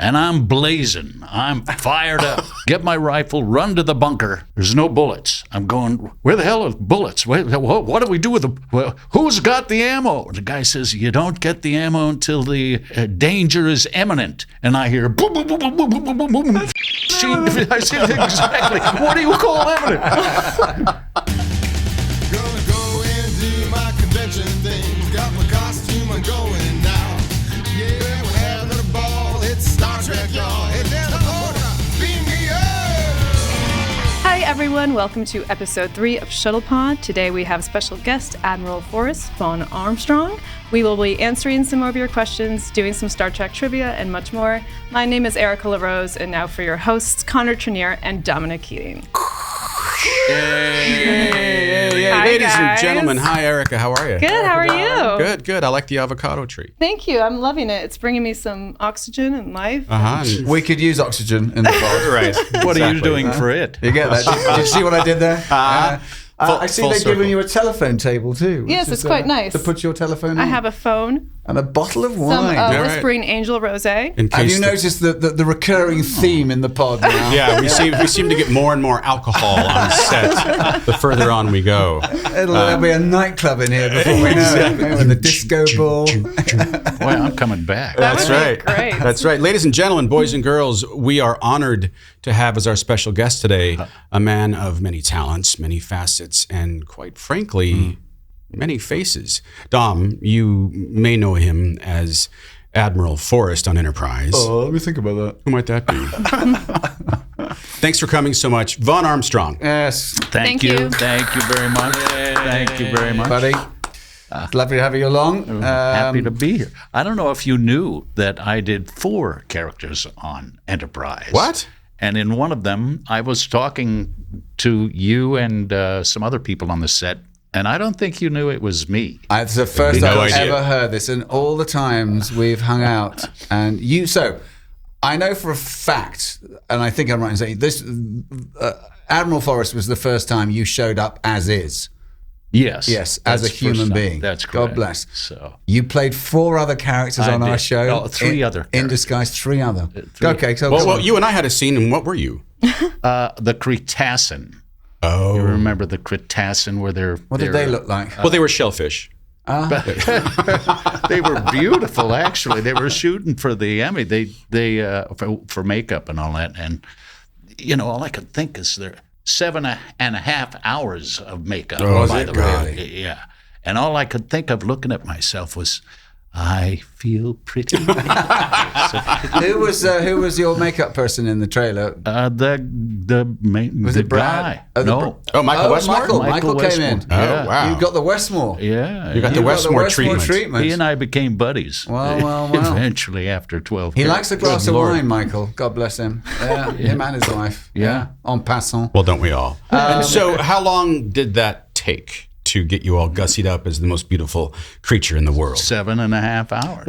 and I'm blazing. I'm fired up. Get my rifle, run to the bunker. There's no bullets. I'm going, where the hell are bullets? What do we do with who's got the ammo? The guy says, you don't get the ammo until the danger is imminent. And I hear, boom, boom, boom, boom, boom, boom, boom, boom, boom. I said, exactly. What do you call imminent? Gonna go and do my convention thing. Got my costume, I'm going now. Yeah, we're having a ball. It's Star Trek, y'all. Hey, down the border, beam me up. Hi everyone, welcome to episode 3 of Shuttle Pod. Today we have special guest Admiral Forrest, Vaughn Armstrong. We will be answering some of your questions, doing some Star Trek trivia, and much more. My name is Erica LaRose, and now for your hosts, Connor Trenier and Dominic Keating. Hey, Hi, ladies guys. and gentlemen. Hi, Erica. How are you? Good, how are you? Good. I like the avocado tree. Thank you, I'm loving it. It's bringing me some oxygen and life. We could use oxygen in the pod. Right. What are you doing for it? You get that? Did you see what I did there? I see full they've given circle. you a telephone table too. Yes, which it's is, quite nice. To put your telephone on. I have a phone, and a bottle of some wine. right. Whispering Angel Rosé. In Have case you noticed the recurring theme in the pod now? Yeah, we seem to get more and more alcohol on set the further on we go. There'll be a nightclub in here before we know it. And the disco ball. Boy, I'm coming back. That's would be right. great. That's right. Ladies and gentlemen, boys and girls, we are honored to have as our special guest today a man of many talents, many facets, and quite frankly, many faces. Dom, you may know him as Admiral Forrest on Enterprise. Oh, let me think about that. Who might that be? Thanks for coming so much. Vaughn Armstrong. Yes, Thank you. Thank you very much. Thank you very much. buddy. It's lovely to have you along. Happy to be here. I don't know if you knew that I did 4 characters on Enterprise. What? And in one of them, I was talking to you and some other people on the set, and I don't think you knew it was me. It's the first No I've idea. ever heard this, and all the times we've hung out, and you. So, I know for a fact, and I think I'm right in saying this: Admiral Forrest was the first time you showed up as is. Yes. Yes, That's as a the first human time. being. That's God correct. bless. So You played 4 other characters I on our did. show. No, 3 other in characters. disguise. 3 other. 3. Okay, so Well, you and I had a scene, and what were you? the Cretacean. Oh. You remember the Cretacean where they're... what did they look like? Well, they were shellfish. They were beautiful, actually. They were shooting for the Emmy. They for makeup and all that. And, you know, all I could think is they're 7.5 hours of makeup, Oh, by is the it? way. Yeah. And all I could think of looking at myself was, I feel pretty. Who was your makeup person in the trailer? Was it Brad? Guy. No. Oh, Michael Westmore? Michael came in. Westmore. Yeah. Oh, wow. You got the Westmore. Yeah. You got the Westmore treatment. He and I became buddies. Wow. Eventually, after 12 He years. likes a glass Good of Lord. wine, Michael. God bless him. Yeah, him and his wife. Yeah. En passant. Well, don't we all? And so how long did that take to get you all gussied up as the most beautiful creature in the world? 7.5 hours.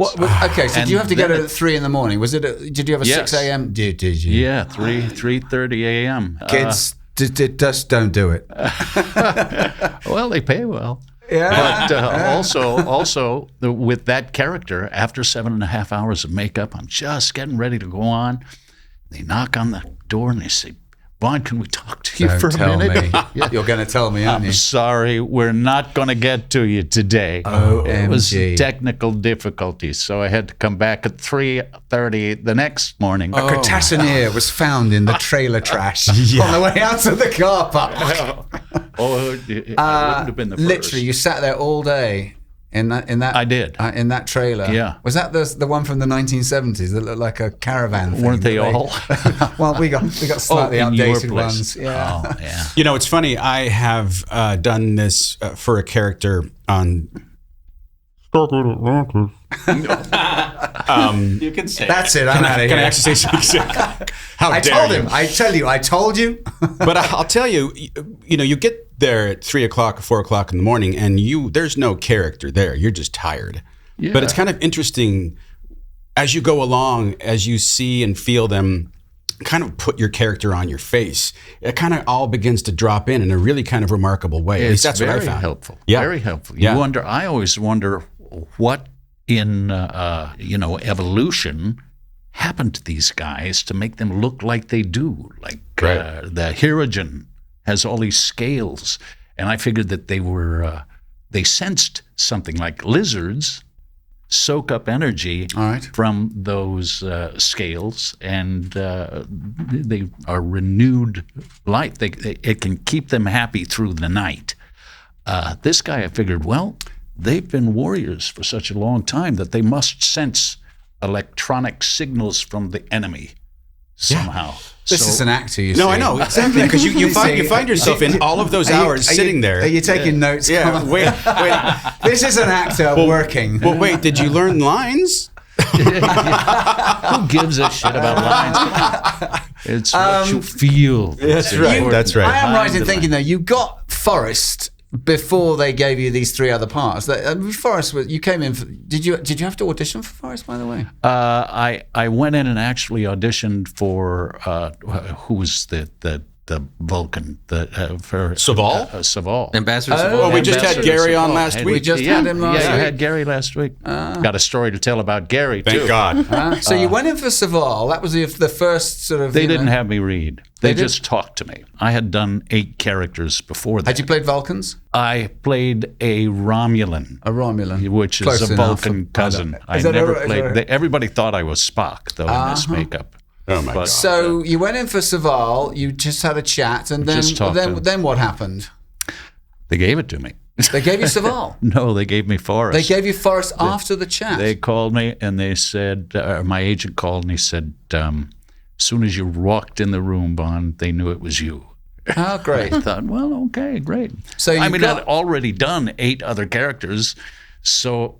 Okay, so And do you have to get then- it at 3 in the morning? Was it? Did you have a Yes. 6 a.m.? Did you? Yeah, 3:30 a.m. Kids, just don't do it. Well, they pay well. Yeah. But also with that character, after 7.5 hours of makeup, I'm just getting ready to go on. They knock on the door and they say, Vaughn, can we talk to you Don't for a tell minute? me. Yeah. You're going to tell me, aren't you? I'm sorry, we're not going to get to you today. It was OMG. technical difficulties, so I had to come back at 3:30 the next morning. A Cretacean was found in the trailer trash on the way out of the car park. It wouldn't have been the first. Literally, you sat there all day in that. I did. In that trailer. Yeah. Was that the one from the 1970s that looked like a caravan thing? Weren't they all? Well, we got slightly in your updated place. ones. Yeah. Oh, yeah. You know, it's funny. I have done this for a character on. You can say That's it. I'm out of Can I here. actually say something? How I dare told you? him. I told you. But I'll tell you, you know, you get there at 3 o'clock or 4 o'clock in the morning, and there's no character there. You're just tired. Yeah. But it's kind of interesting as you go along, as you see and feel them kind of put your character on your face. It kind of all begins to drop in a really kind of remarkable way. At least that's what I very found. helpful. Yeah. Very helpful. Yeah. I always wonder what in evolution happened to these guys to make them look like they do? Like Right. the Hirogen has all these scales, and I figured that they sensed something like lizards soak up energy All right. from those scales, and they are renewed light. It can keep them happy through the night. This guy, I figured, well, they've been warriors for such a long time that they must sense electronic signals from the enemy somehow. This is an actor, you see. No, I know exactly because you find yourself in all of those hours sitting there. Are you taking notes? Yeah, wait. This is an actor working. Well, wait. Did you learn lines? Who gives a shit about lines? It's what you feel. That's right. That's right. I am right in thinking that you got Forrest before they gave you these three other parts. Forrest, you came in. Did you have to audition for Forrest, by the way? I went in and actually auditioned for who was the Vulcan for Saval? Saval. Ambassador Oh, Saval. we just had Ambassador Gary on Saval. last week. We just had him last I week. had Gary last week. Got a story to tell about Gary Thank too. God. So you went in for Saval. That was the first sort of. They didn't have me read. They did? just talked to me. I had done 8 characters before that. Had you played Vulcans? I played a Romulan. A Romulan, Which is Close a enough. Vulcan cousin. I Is that never a- is played. that a- Everybody thought I was Spock, though, in this makeup. Oh my God. So you went in for Saval. You just had a chat, and then Just talked to him. then what happened? They gave it to me. They gave you Saval. No, they gave me Forrest. They gave you Forrest after the chat. They called me and they said, my agent called and he said, as soon as you walked in the room, Vaughn, they knew it was you. Oh, great. I thought, well, okay, great. So I you mean, got- I'd already done 8 other characters, so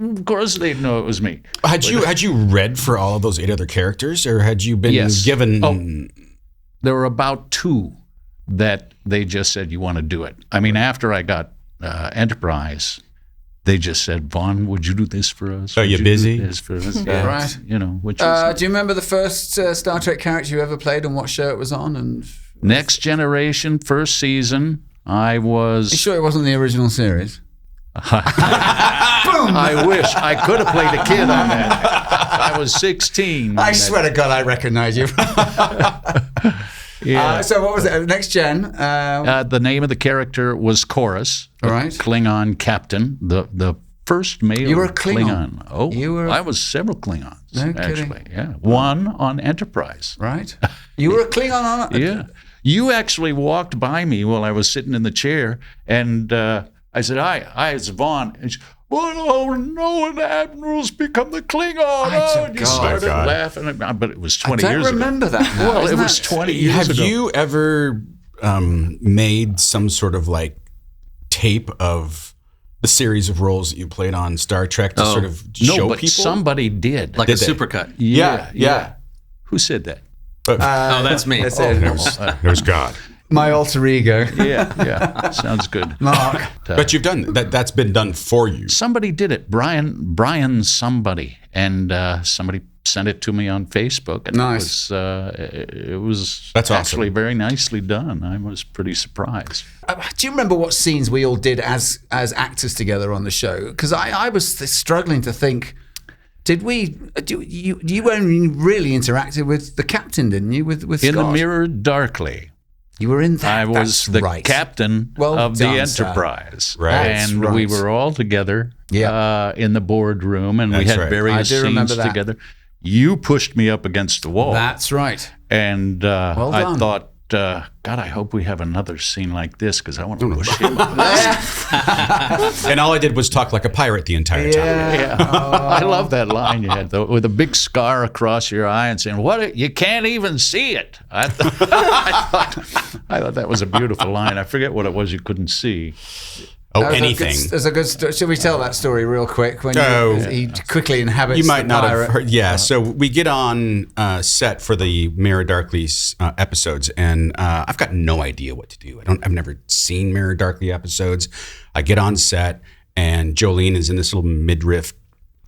of course they'd know it was me. Had you read for all of those 8 other characters, or had you been Yes. given? Oh. There were about 2 that they just said, you want to do it. I mean, after I got Enterprise, they just said, Vaughn, would you do this for us? Are Would you do busy? This for us? Yeah. Right. You know, which was Do you remember the first Star Trek character you ever played and what show it was on? And Next Generation, first season. I was. you sure it wasn't the original series? I wish I could have played a kid on that. I was 16. I swear to God, I recognize you. Yeah. So what was it? Next Gen. The name of the character was Chorus, All right. Klingon captain, the first male You were a Klingon. Oh, You were- I was several Klingons, No kidding. actually. Yeah, one on Enterprise. Right. You were a Klingon on it? Yeah. You actually walked by me while I was sitting in the chair, and I said, hi, it's Vaughn. And she, oh, no, an admiral's become the Klingon. Oh, and you started God. laughing. But it was I 20 don't years ago. remember that now. Well, Isn't it was that- 20 years Have ago. you ever made some sort of like tape of the series of roles that you played on Star Trek to sort of No, show but people? somebody did. Like Did a they? supercut. Yeah. Who said that? Oh, that's me. That's it. There's God. My alter ego. Yeah. Sounds good. Mark. But you've done that. That's been done for you. Somebody did it. Brian somebody. And somebody sent it to me on Facebook. And Nice. it was That's awesome. actually very nicely done. I was pretty surprised. Do you remember what scenes we all did as actors together on the show? Because I was struggling to think. Did we? You only really interacted with the captain, didn't you? With In the Scott? Mirror Darkly, You were in that. I was That's the right. captain Well of done, the sir. Enterprise. Right. That's And right. we were all together in the boardroom, and we That's had right. various I do remember scenes that. together. You pushed me up against the wall. That's right. And Well I done. thought, God, I hope we have another scene like this because I want to push him up. And all I did was talk like a pirate the entire time. Yeah. I love that line you had, though, with a big scar across your eye and saying, "What? You can't even see it." I thought that was a beautiful line. I forget what it was you couldn't see. Oh, anything. There's a good story. Should we tell that story real quick? When he quickly inhabits You might the not pirate. have heard. Yeah. So we get on set for the Mirror Darkly episodes, and I've got no idea what to do. I've never seen Mirror Darkly episodes. I get on set, and Jolene is in this little midriff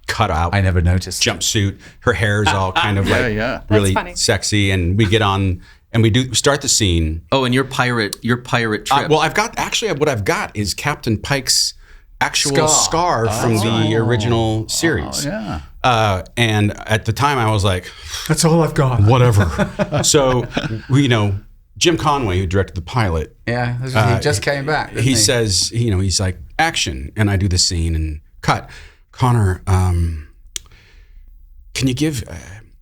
cutout I never noticed. jumpsuit. Her hair is all kind of like yeah. really That's funny. sexy, and we get on and we start the scene. Oh, and your pirate trip. Well, what I've got is Captain Pike's actual Scar. scar from the original series. Yeah. And at the time, I was like, That's all I've got. whatever. So, Jim Conway, who directed the pilot, Yeah, he just came back. Didn't he says, he's like, action. And I do the scene and cut. Connor, can you give,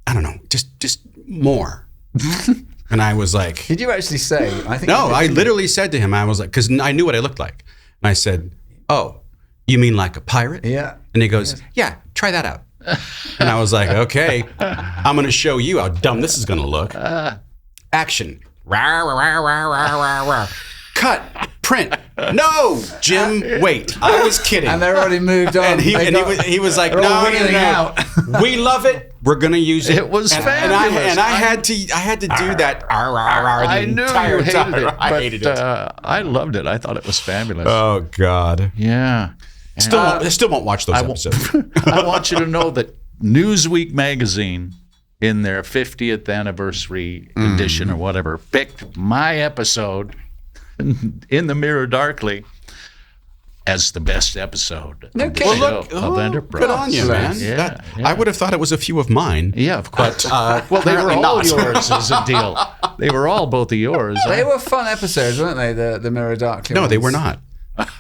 I don't know, just more? And I was like, Did you actually say? I think no, I literally said to him, I was like, because I knew what I looked like. And I said, oh, you mean like a pirate? Yeah. And he goes, yeah, try that out. And I was like, okay, I'm going to show you how dumb this is going to look. Action. Rawr, rawr, rawr, rawr, rawr. Cut. Print. No, Jim, wait. I was kidding. And they're already moved on. And he was like, no. We love it. We're gonna use it. It was and, fabulous. And I had to do that. I knew you hated it, I hated it. I loved it. I thought it was fabulous. Oh God. Yeah. Still won't watch those episodes. I want you to know that Newsweek magazine, in their 50th anniversary edition or whatever, picked my episode, In the Mirror Darkly, as the best episode of the show of Enterprise. Good on you, man. Yeah, I would have thought it was a few of mine. Yeah, of course. Well, they were apparently all not. yours as a deal. They were all both of yours. They were fun episodes, weren't they? The Mirror Darkly. No, they ones? were not.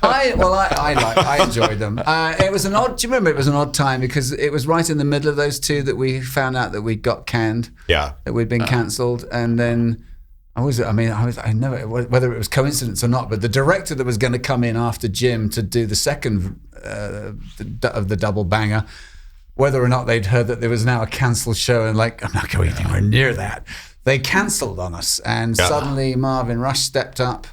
I enjoyed them. It was an odd. Do you remember? It was an odd time because it was right in the middle of those two that we found out that we got canned. Yeah. That we'd been cancelled, and then I know whether it was coincidence or not, but the director that was going to come in after Jim to do the second of the double banger, whether or not they'd heard that there was now a cancelled show, and like, I'm not going anywhere near that. They cancelled on us, and suddenly Marvin Rush stepped up.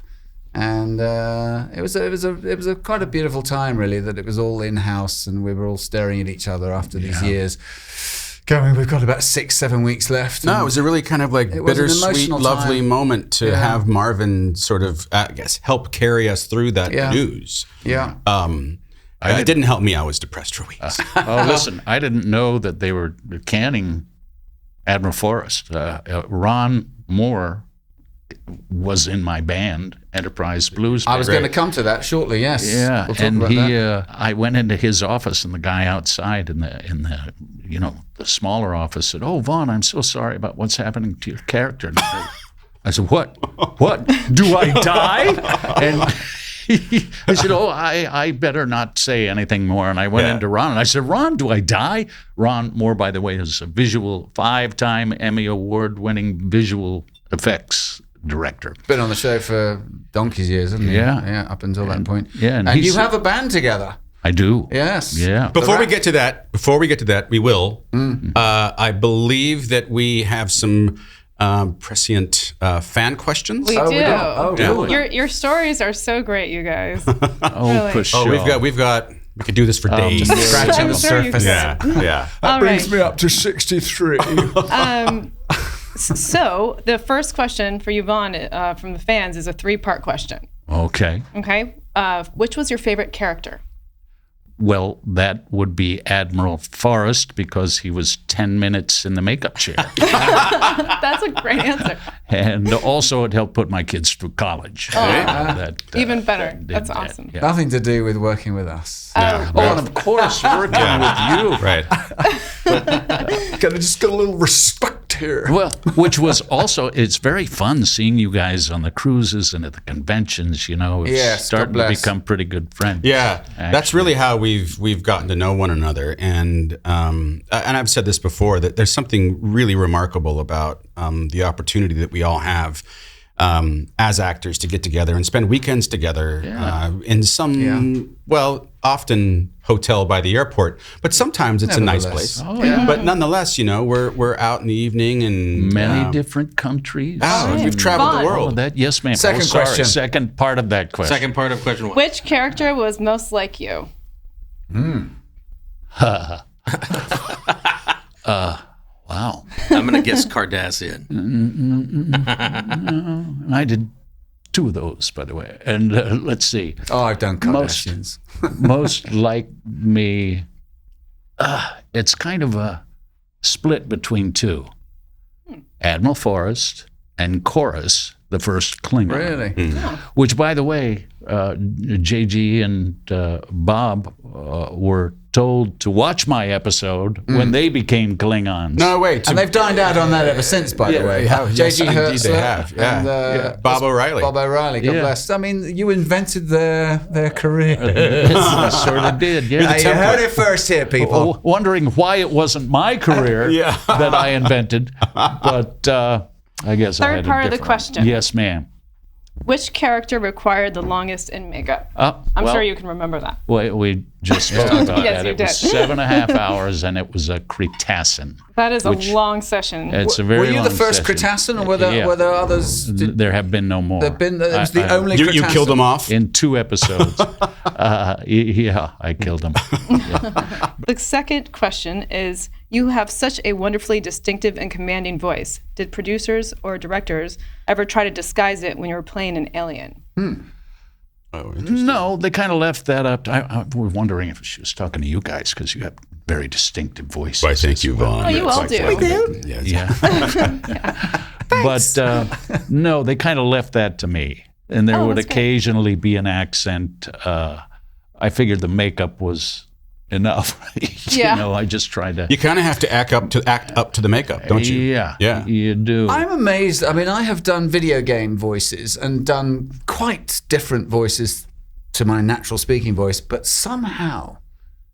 And it was a quite a beautiful time, really, that it was all in house and we were all staring at each other after these years. Going, we've got about 6-7 weeks left. No, it was a really kind of like It was an bittersweet, emotional lovely time. moment to have Marvin sort of, I guess, help carry us through that news. Yeah. It didn't help me. I was depressed for weeks. Oh, listen, I didn't know that they were canning Admiral Forrest. Ron Moore was in my band, Enterprise Blues Band. I was going to come to that shortly. Yes. Yeah, We'll talk and about that. I went into his office, and the guy outside in the the smaller office said, "Oh, Vaughn, I'm so sorry about what's happening to your character." And I said, "What? What? Do I die?" And I said, "Oh, I better not say anything more." And I went into Ron, and I said, "Ron, do I die?" Ron Moore, by the way, is a 5-time Emmy Award-winning visual effects director. Been on the show for donkey's years, hasn't he? Yeah. Up until that point. Yeah, and you have a band together. I do. Yes. Yeah. Before we get to that, we will. I believe that we have some prescient fan questions. We do. we do. Oh, really? Your stories are so great, you guys. Oh, Really? for sure. We've got. We could do this for days. Just scratching the sure you surface. can. Yeah. All right. me up to 63. So the first question for you, Vaughn, from the fans is a 3-part question. Okay. Okay. Which was your favorite character? Well, that would be Admiral Forrest because he was 10 minutes in the makeup chair. That's a great answer. And also it helped put my kids through college. Even better. did That's that, awesome. yeah. Nothing to do with working with us. Oh, and of course, working with you. Right. Gotta just get a little respect here. Well, which was also, it's very fun seeing you guys on the cruises and at the conventions, It's Yes, starting God to bless. become pretty good friends. Yeah, that's really how we've gotten to know one another, and I've said this before that there's something really remarkable about the opportunity that we all have as actors to get together and spend weekends together in some often hotel by the airport, but sometimes it's a nice place. Oh, yeah. But nonetheless, we're out in the evening and Many different countries. we've traveled Fun. the Oh, world. that, yes, ma'am. Second sorry. question. Second part of that question. Second part of question 1. Which character was most like you? Wow. I'm going to guess Cardassian. I did 2 of those, by the way. And let's see. Oh, I've done Kardashians. Most like me, it's kind of a split between 2. Admiral Forrest and Chorus, the first Klingon. Really? Which, by the way, JG and Bob were told to watch my episode when they became Klingons. No, wait. And they've dined out on that ever since, by the way. Yes, J.G. indeed Hertzler they have. Yeah. and Bob O'Reilly. Bob O'Reilly, God Yeah. bless. I mean, you invented their career. I sort of did, yeah. You heard it first here, people. Wondering why it wasn't my career that I invented, but I guess I Third had a part of the different- question. Yes, ma'am. Which character required the longest in makeup? I'm well, sure you can remember that. We just spoke about Yes, that. you It was did. 7.5 hours, and it was a Cretacean. That is a Which- long session. It's a very Were you the long first session. Cretacean, or were there others? There have been no more. It was the only You Cretacean. killed them off? In 2 episodes. Yeah, I killed him. The second question is, you have such a wonderfully distinctive and commanding voice. Did producers or directors ever try to disguise it when you were playing an alien? Oh, interesting. No, they kind of left that up. I was wondering if she was talking to you guys because you have very distinctive voices. Why, thank you, as well. Vaughn. Oh, you all do. We do. Yeah. But no, they kind of left that to me. And there would that's good. occasionally be an accent. I figured the makeup was enough. Yeah. I just tried to. You kind of have to act up to the makeup, don't you? Yeah. Yeah. You do. I'm amazed. I mean, I have done video game voices and done quite different voices to my natural speaking voice, but somehow,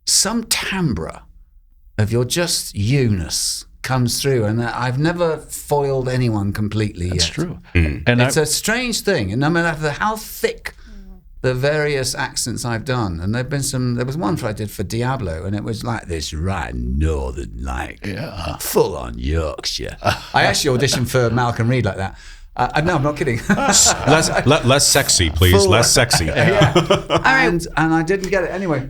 some timbre of your just you-ness comes through, and I've never foiled anyone completely That's yet. true. Hmm. And It's a strange thing, and no matter how thick the various accents I've done, and there've been some. There was one I did for Diablo, and it was like this right northern, like full on Yorkshire. I actually auditioned for Malcolm Reed like that. No, I'm not kidding. Less sexy, please. Less sexy. And I didn't get it anyway.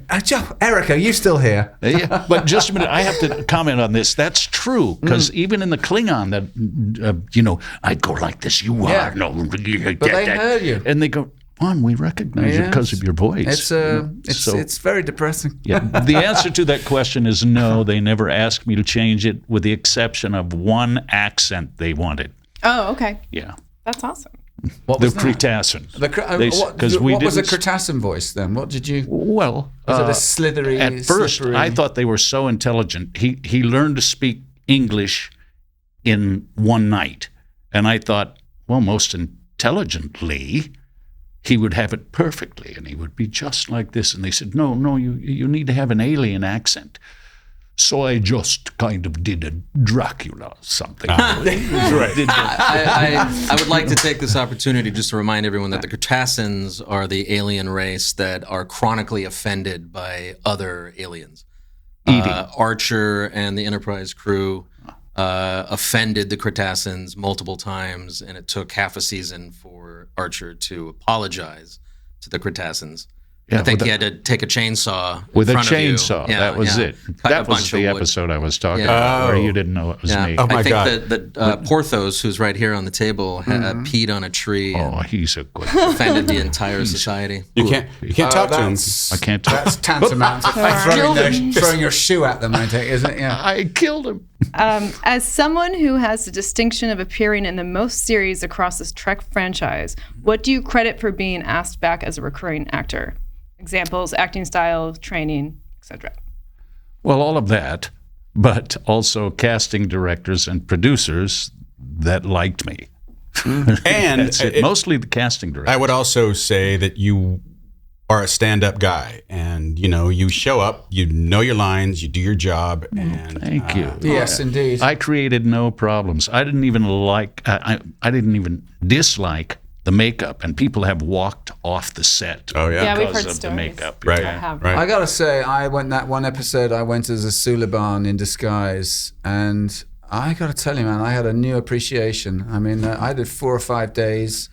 Erica, are you still here? Yeah, but just a minute, I have to comment on this. That's true because even in the Klingon, that I'd go like this. You Yeah. are no, But they heard you. and they go, "On, we recognize you because of your voice." It's very depressing. Yeah, the answer to that question is no. They never asked me to change it, with the exception of one accent they wanted. Oh, okay. Yeah, That's awesome. What the was that? Cretacean. What was a Cretacean voice then? What did you? Well, Was it a slithery? at first, slippery? I thought they were so intelligent. He learned to speak English in one night, and I thought, well, most intelligently, he would have it perfectly, and he would be just like this. And they said, no, you need to have an alien accent. So I just kind of did a Dracula something. I would like to take this opportunity just to remind everyone that the Cretaceans are the alien race that are chronically offended by other aliens. Archer and the Enterprise crew offended the Cretaceans multiple times, and it took half a season for Archer to apologize to the Cretaceans. Yeah, I think with he had to take a chainsaw With in a front of you. chainsaw. Yeah, That was yeah. it. Cut a That was bunch the of wood. episode I was talking Yeah. about, where you didn't know it was me. Oh, my I think God. that Porthos, who's right here on the table, peed on a tree Oh, and he's a good. offended the entire society. You can't talk to him. I can't talk. That's tantamount to throwing your shoe at them, I take, isn't it? Yeah. I killed him. As someone who has the distinction of appearing in the most series across this Trek franchise, what do you credit for being asked back as a recurring actor? Examples, acting style, training, etc. Well, all of that, but also casting directors and producers that liked me. And That's it. Mostly the casting directors. I would also say that you are a stand-up guy, and you show up, you know your lines, you do your job, and Thank you. Yes, indeed. I created no problems. I didn't even I didn't even dislike the makeup, and people have walked off the set. Oh yeah. Yeah, we've because heard of stories. the makeup. Right. I have. Right. I gotta say, that one episode, I went as a Suliban in disguise, and I gotta tell you, man, I had a new appreciation. I mean, I did 4 or 5 days,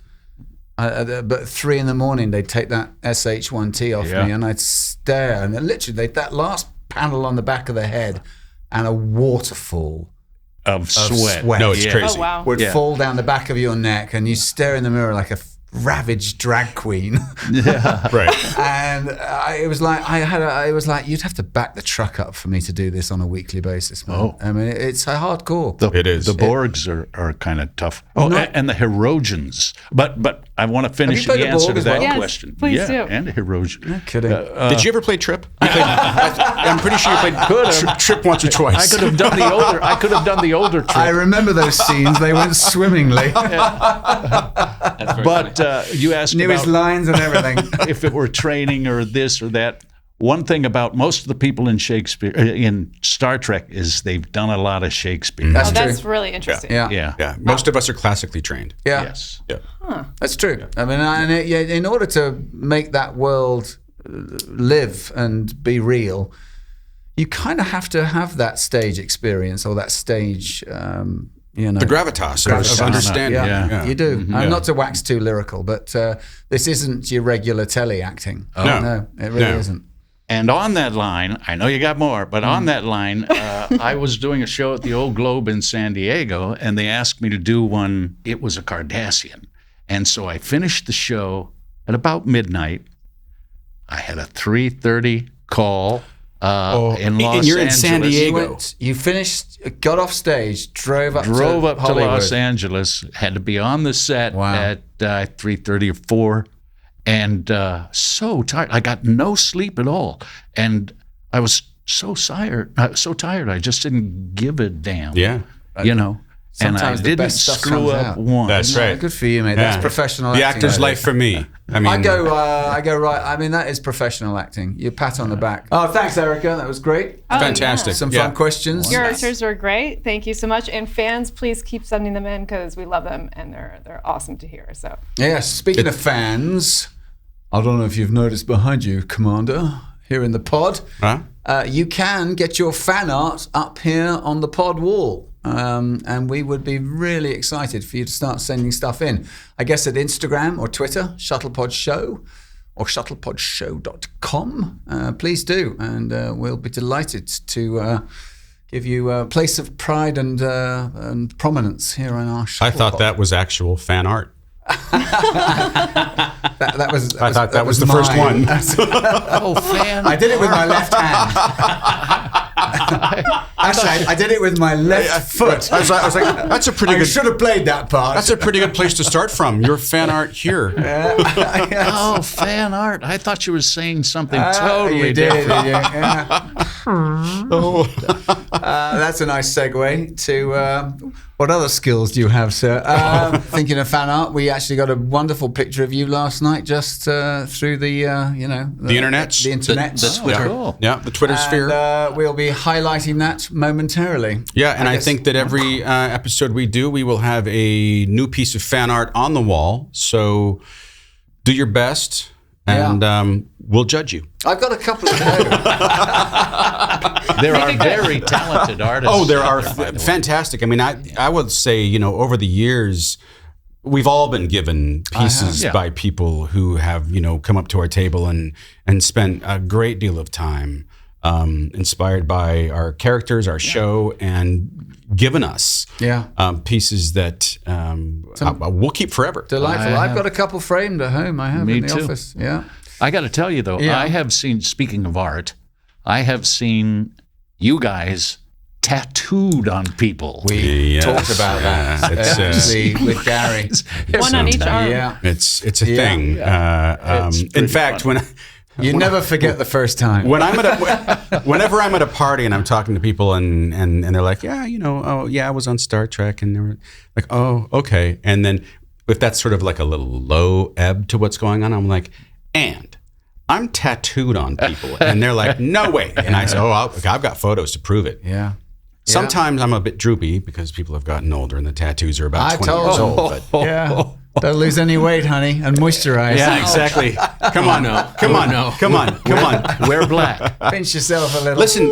but 3 a.m, they'd take that SH1T off Yeah. me, and I'd stare, and then literally that last panel on the back of the head, and a waterfall Of sweat. sweat. No, it's Yeah. crazy. Oh, wow. would fall down the back of your neck, and you stare in the mirror like ravaged drag queen. Right. And it was like you'd have to back the truck up for me to do this on a weekly basis, man. Oh. I mean, it's hardcore. It is. The Borgs are kind of tough. Oh, and the Herosians. But I want to finish played the the answer Borg to as that well? Yes, question. please do. And Herosian. No kidding. Did you ever play Trip? I'm pretty sure you played Trip once or twice. I could have done the older. I could have done the older Trip. I remember those scenes. They went swimmingly. But you asked Knew his about lines and everything. if it were training or this or that. One thing about most of the people in Shakespeare, in Star Trek, is they've done a lot of Shakespeare. That's Oh, true. that's really interesting. Yeah. Yeah. Yeah, most of us are classically trained. Yeah. Yes. Yeah. That's true. I mean, in order to make that world live and be real, you kind of have to have that stage experience or that stage, The gravitas of understanding. Yeah, you do. Yeah. Not to wax too lyrical, but this isn't your regular telly acting. No, it really No. isn't. And on that line, I know you got more, but on that line, I was doing a show at the Old Globe in San Diego, and they asked me to do one. It was a Cardassian. And so I finished the show at about midnight. I had a 3:30 call in Los and you're in Angeles. San Diego. You finished, got off stage, drove up Drove to up Hollywood. to Los Angeles, had to be on the set Wow. at 3:30 or 4, and so tired. I got no sleep at all, and I was so tired. I just didn't give a damn. Yeah. you know. Sometimes and I the didn't best stuff screw comes up out. one. That's right. Good for you, mate. Yeah. That's professional The acting. actor's life for me. I mean, I go right. I mean, that is professional acting. You pat on the back. Oh, thanks, Erica. That was great. fantastic. Some Yeah. fun questions. Your answers were great. Thank you so much. And fans, please keep sending them in because we love them and they're awesome to hear. So Yes. Speaking of fans, I don't know if you've noticed behind you, Commander, here in the pod, Huh? you can get your fan art up here on the pod wall. And we would be really excited for you to start sending stuff in. I guess at Instagram or Twitter, Shuttlepod Show or shuttlepodshow.com. Please do. And we'll be delighted to give you a place of pride and prominence here on our Shuttlepod. I thought that was actual fan art. That was I thought that was the first one. Oh, fan! I did it with my left hand. Actually, I did it with my left foot. I was like, that's a pretty I good. should have played that part. That's a pretty good place to start from. Your fan art here. Oh, fan art! I thought you were saying something totally you did, different. yeah. That's a nice segue to what other skills do you have, sir? Thinking of fan art, we actually got a wonderful picture of you last night, just through the The internet? the internet, The Twitter. Cool. Yeah, the Twitter sphere. And we'll be highlighting that momentarily. Yeah, and I guess- think that every episode we do, we will have a new piece of fan art on the wall. So do your best, and we'll judge you. I've got a couple of There are very talented artists. Oh, there are by the way. fantastic. I mean, I would say, over the years, we've all been given pieces Yeah. by people who have, come up to our table and spent a great deal of time inspired by our characters, our show, and given us pieces that we'll keep forever. delightful. I've got a couple framed at home. I have Me in the too. office. Yeah. I got to tell you though, Yeah. I have seen. Speaking of art, I have seen you guys tattooed on people. We Yes. talked about that It's, actually with Gary. one on each arm. Yeah. It's a Yeah. thing. It's In pretty fact, fun. You never forget the first time. whenever I'm at a party and I'm talking to people and they're like, yeah, I was on Star Trek, and they were like, oh, okay. And then if that's sort of like a little low ebb to what's going on, I'm like, and I'm tattooed on people, and they're like, no way. And I say, oh, I've got photos to prove it. Yeah. Sometimes I'm a bit droopy because people have gotten older and the tattoos are about I 20 years told old. But Yeah. Don't lose any weight, honey, and moisturize. yeah, exactly. Come on, come on. Wear black. Pinch yourself a little. Listen,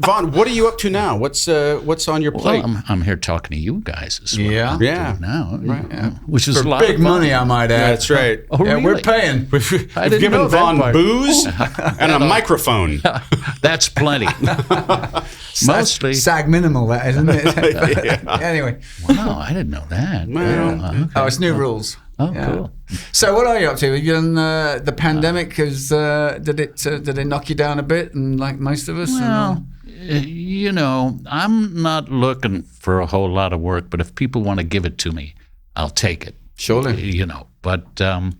Vaughn, what are you up to now? What's on your plate? Well, I'm here talking to you guys as well. Yeah. Yeah. Now, which is a lot big of fun. money, I might add. That's right. Oh, Yeah, really? we're paying. I We've didn't given know that Vaughn part. booze and a microphone. That's plenty. Mostly. SAG minimal, that isn't it? Anyway. Wow, I didn't know that. Well, Oh, it's new rules. Oh, Yeah. cool. So what are you up to? Have you done the pandemic? Did it knock you down a bit? And like most of us. Well, you know, I'm not looking for a whole lot of work, but if people want to give it to me, I'll take it. Surely. You know, but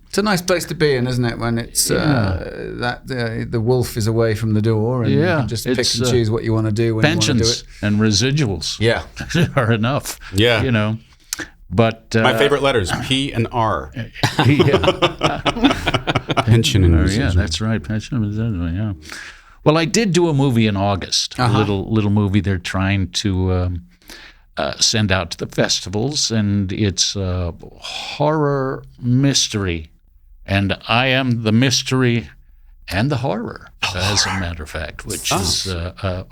It's a nice place to be in, isn't it? When it's that the wolf is away from the door, and you can just pick it's, and choose what you want to do when you want to do pensions it. and residuals Yeah. are enough. Yeah. You know, but My favorite letters, P and R. yeah. Pension and Yeah, residual. that's right. Pension and residual, yeah. Well, I did do a movie in August. A little movie they're trying to send out to the festivals, and it's a horror mystery, and I am the mystery and the horror, as a matter of fact, which is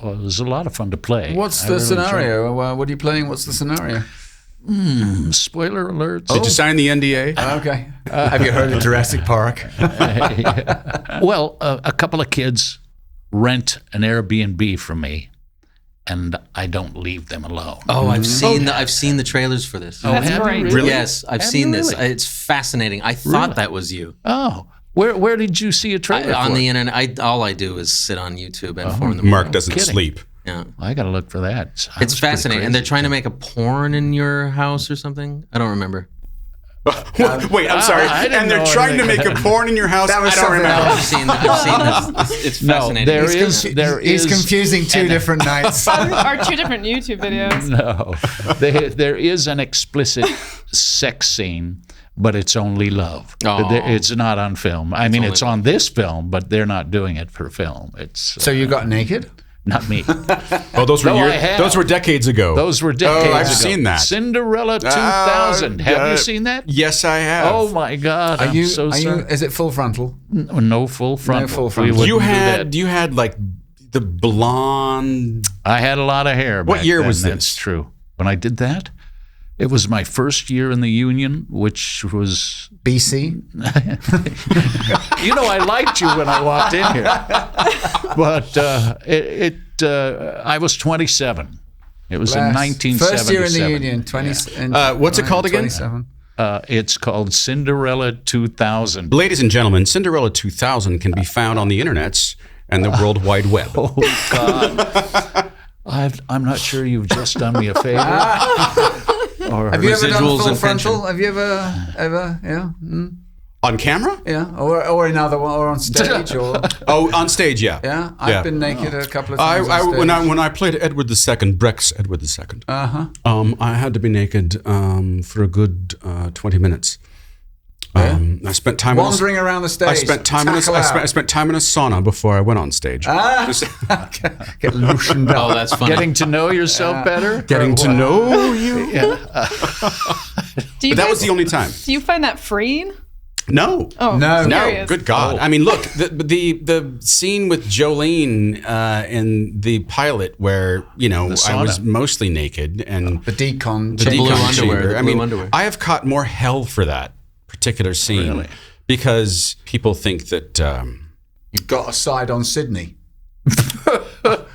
was a lot of fun to play. What's I the really enjoyed scenario? What are you playing? What's the scenario? it. Spoiler alerts. Did you sign the NDA? Okay. Have you heard of Jurassic Park? Well, a couple of kids rent an Airbnb from me, and I don't leave them alone. Oh, I've seen the trailers for this. That's have you great. really? Yes, I've Have seen you this. really? It's fascinating. I thought that was you. Oh, where did you see a trailer On for the it? internet, all I do is sit on YouTube and form the Mark doesn't kidding. sleep. Yeah. I got to look for that. It's Sounds pretty fascinating. And they're crazy. trying to make a porn in your house or something. I don't remember. Wait, I'm sorry. I didn't And they're know trying to anything. make a porn in your house? That was I don't something remember. else. I've seen this. It's No, fascinating. there He's is confusing two different nights. Are two different YouTube videos. No, there is an explicit sex scene, but it's only love. Oh. It's not on film. I mean, only it's on this film, but they're not doing it for film. It's So you got naked? not me. Oh, those were No, I have. those were decades ago. Those were decades Oh, I've ago. seen that. Cinderella 2000. Have you seen that? Yes, I have. Oh my God! Are you? so sorry. Is it full frontal? No full frontal. full frontal. We you wouldn't do that. had like the blonde. I had a lot of hair. What back year then, was That's this? true. When I did that, it was my first year in the Union, which was, BC? you know, I liked you when I walked in here, but I was 27. It was in 1977. First year in the Union, 20. What's it called again? 27. It's called Cinderella 2000. Ladies and gentlemen, Cinderella 2000 can be found on the internets and the World Wide Web. Oh God! I'm not sure you've just done me a favor. Or Have you ever done Residuals full and frontal? pension. Have you ever, yeah? Mm. On camera? Yeah, or another one, or on stage, or Oh, on stage, yeah. yeah. I've been naked a couple of times. I, on when stage. I played Edward II, Brecht's Edward II, I had to be naked for a good 20 minutes. I spent time Wandering around the stage. I spent time in a, tackle I out. spent time in a sauna before I went on stage. Get loosened up. Oh, that's funny. getting to know yourself better. Getting to know you. Do you But that guys- was the only time. Do you find that freeing? No. Oh, No. I'm No, curious. good God! I mean, look, the scene with Jolene in the pilot, where I was sauna. mostly naked and The decon. the blue decon underwear, chamber. the I blue mean, underwear. I have caught more hell for that particular scene Really? because people think that You've got a side on Sydney.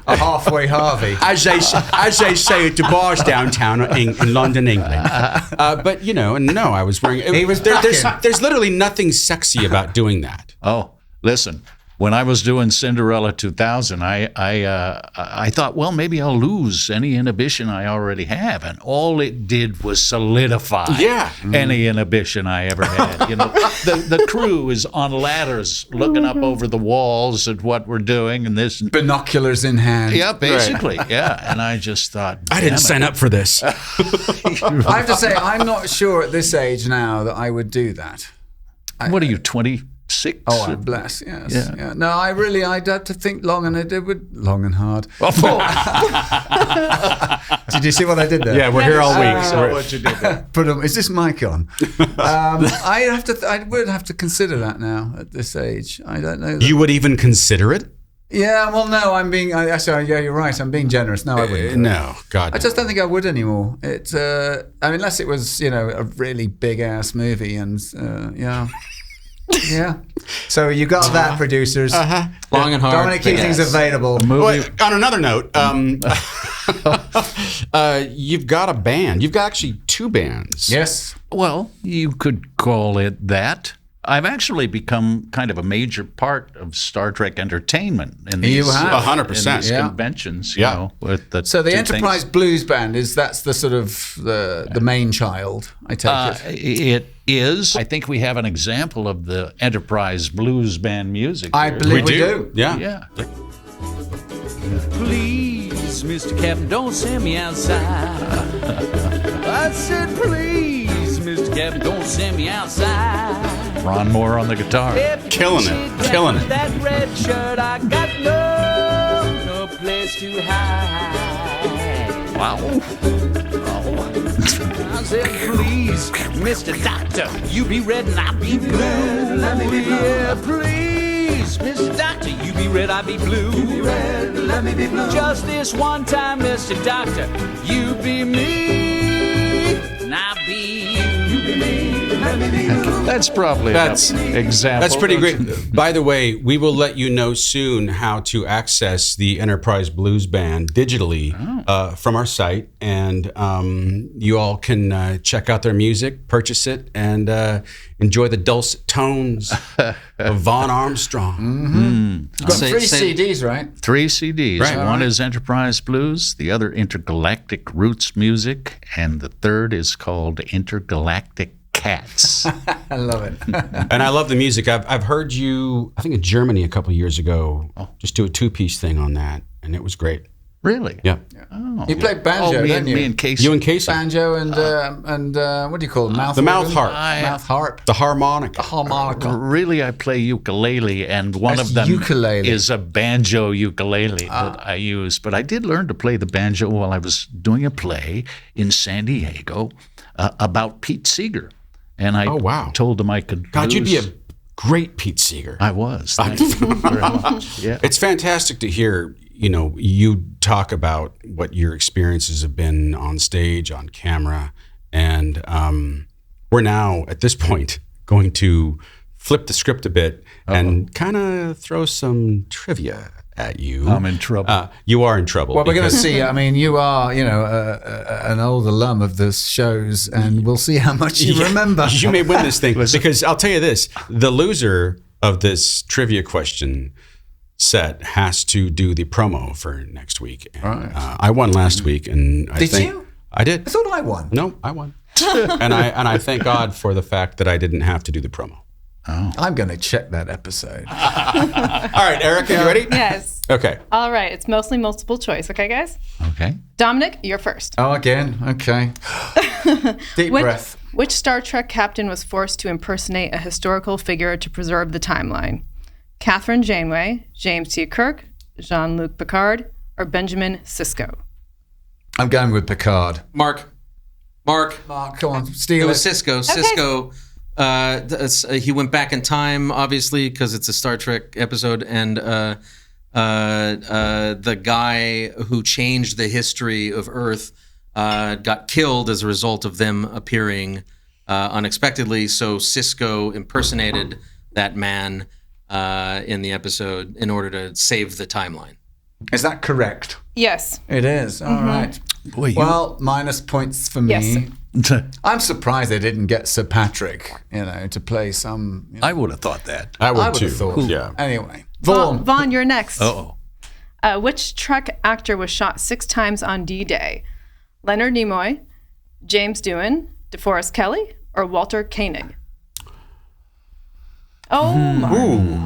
A halfway Harvey. as they say at the bars downtown in London, England. But no, I was wearing. He was there's literally nothing sexy about doing that. Oh, listen. When I was doing Cinderella 2000, I thought, well, maybe I'll lose any inhibition I already have, and all it did was solidify any inhibition I ever had. The crew is on ladders looking up over the walls at what we're doing, and this. Binoculars in hand. Yeah, basically, yeah. And I just thought, I didn't sign up for this. I have to say, I'm not sure at this age now that I would do that. What are you, 26? Oh, I'm blessed. Yes. Yeah. Yeah. No, I'd have to think long and long and hard. Did you see what I did there? Yeah, we're here all week. So what you did there. Is this mic on? I would have to consider that now at this age. I don't know. you would even consider it? Yeah. Well, no. Yeah, you're right. I'm being generous. No, I wouldn't. No, God. I just don't think I would anymore. Unless it was, a really big ass movie, and yeah. Yeah. So you got that, producers. Long and hard. Dominic Keating's Yes. available. Well, on another note, you've got a band. You've got actually two bands. Yes. Well, you could call it that. I've actually become kind of a major part of Star Trek entertainment in You these, have. 100%. in these Yeah. conventions. Yeah. You know, with the So the two Enterprise things. Blues Band that's the sort of the main child, I take it. It is. I think we have an example of the Enterprise Blues Band music. I here. believe we do. Yeah. Yeah. Please, Mr. Captain, don't send me outside. I said, please, Mr. Captain, don't send me outside. Ron Moore on the guitar. Killing it. Killing it. That red shirt, I got no place to hide. Wow. I said, please, Mr. Doctor, you be red and I be blue. Yeah, please, Mr. Doctor, you be red, I be blue. You be red, let me be blue. Just this one time, Mr. Doctor, you be me, and I be you. You be me, let me be blue. That's probably That's- an example. That's pretty don't great. you? By the way, we will let you know soon how to access the Enterprise Blues Band digitally from our site. And you all can check out their music, purchase it, and enjoy the dulcet tones of Vaughn Armstrong. You've got Say- 3 say- CDs, right? 3 CDs. Right. One is Enterprise Blues, the other Intergalactic Roots Music, and the third is called Intergalactic Cats. I love it. And I love the music. I've heard you, I think in Germany a couple of years ago, just do a 2-piece thing on that. And it was great. Really? Yeah. You played banjo, me, didn't and, you? me and Casey. You and Casey. Banjo and what do you call it? Mouth The mouth organ? harp. Mouth harp. The harmonica. Harmonica. Really, I play ukulele, and one That's of them ukulele. is a banjo ukulele that I use. But I did learn to play the banjo while I was doing a play in San Diego about Pete Seeger. And I Oh, wow. told him I could God, you'd be a lose- great Pete Seeger. I was. Thank you very much. Yeah. It's fantastic to hear, you talk about what your experiences have been on stage, on camera. And we're now, at this point, going to flip the script a bit and kind of throw some trivia at you. I'm in trouble. You are in trouble. Well, we're going to because- see. I mean, you are, an old alum of the shows, and we'll see how much you remember. You may win this thing because I'll tell you this: the loser of this trivia question set has to do the promo for next week. And, I won last week, and I Did think you? I did. I thought I won. No, I won, and I thank God for the fact that I didn't have to do the promo. I'm going to check that episode. All right, Erica, you ready? Yes. Okay. All right. It's mostly multiple choice. Okay, guys? Okay. Dominic, you're first. Oh, again? Okay. Deep breath. Which Star Trek captain was forced to impersonate a historical figure to preserve the timeline? Catherine Janeway, James T. Kirk, Jean-Luc Picard, or Benjamin Sisko? I'm going with Picard. Mark, Mark, come on, steal it it. was Cisco. Cisco. He went back in time, obviously, because it's a Star Trek episode, and the guy who changed the history of Earth got killed as a result of them appearing unexpectedly. So Cisco impersonated that man in the episode in order to save the timeline. Is that correct? Yes. It is. All right. Boy, you- Well, minus points for me. Yes. I'm surprised they didn't get Sir Patrick, to play some. I would have thought that. I would I would too. have thought. Yeah. Anyway, Vaughn. Vaughn, you're next. Uh-oh. Which Trek actor was shot 6 times on D-Day? Leonard Nimoy, James Doohan, DeForest Kelley, or Walter Koenig? Oh my!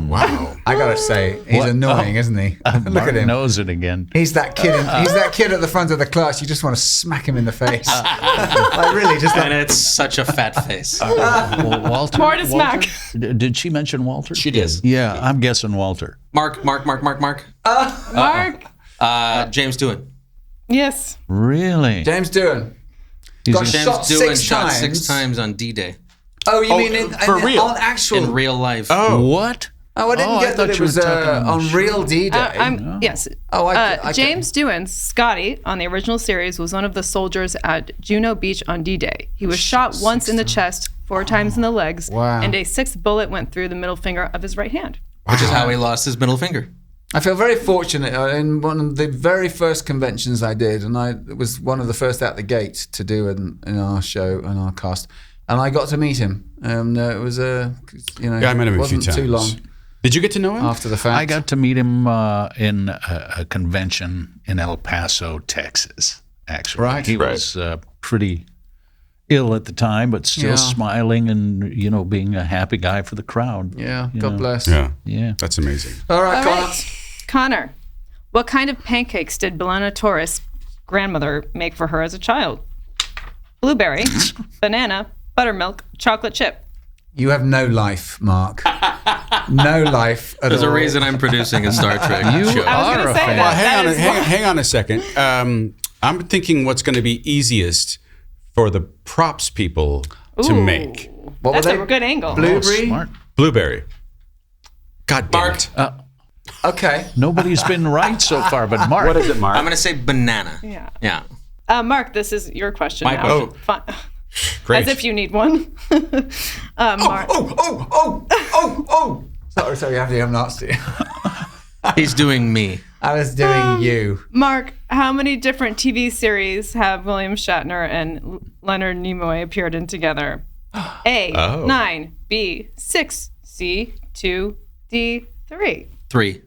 Wow. I gotta say, he's annoying, isn't he? Look Mark at him. knows it again. He's that kid. He's that kid at the front of the class. You just want to smack him in the face. Like really, just And like. it's such a fat face. Well, Walter. More to smack. Walter? Did she mention Walter? She did. Yeah, I'm guessing Walter. Mark. Mark. James Doohan. Yes. Really? James Doohan. Got James shot Doohan 6 shot times. 6 times on D-Day Oh, you mean for real? on actual? in real life. Oh. What? Oh, I didn't get that thought it you were was talking on the on show. real D-Day. Yes. Oh, I James Doohan, Scotty, on the original series, was one of the soldiers at Juno Beach on D-Day. He was shot once in the chest, 4 times in the legs, Wow. and a 6th bullet went through the middle finger of his right hand. Which is how he lost his middle finger. I feel very fortunate. In one of the very first conventions I did, and it was one of the first out the gate to do in our show and our cast, and I got to meet him. It was I met him a few wasn't times. too long Did you get to know him? after the fact. I got to meet him in a convention in El Paso, Texas, actually. Right. He was pretty ill at the time, but still smiling and, being a happy guy for the crowd. Yeah, God bless. Yeah. That's amazing. All right, All Connor. right. Connor, what kind of pancakes did Belena Torres' grandmother make for her as a child? Blueberry, banana, buttermilk, chocolate chip. You have no life, Mark. No life at There's all. a reason I'm producing a Star Trek show. I was Are going a to say fan. that. Well, That is why- hang on a second. I'm thinking what's going to be easiest for the props people to Ooh. make. What That's were a they? good angle. Blueberry? Smart. Blueberry. God damn Mark. it. Okay. Nobody's been right so far, but Mark. What is it, Mark? I'm going to say banana. Yeah. Yeah. Mark, this is your question My now. question. Fine. Great. As if you need one. Mark. Oh. Sorry, I haven't asked you. He's doing me. I was doing you. Mark, how many different TV series have William Shatner and Leonard Nimoy appeared in together? A, 9, B, 6, C, 2, D, 3. 3.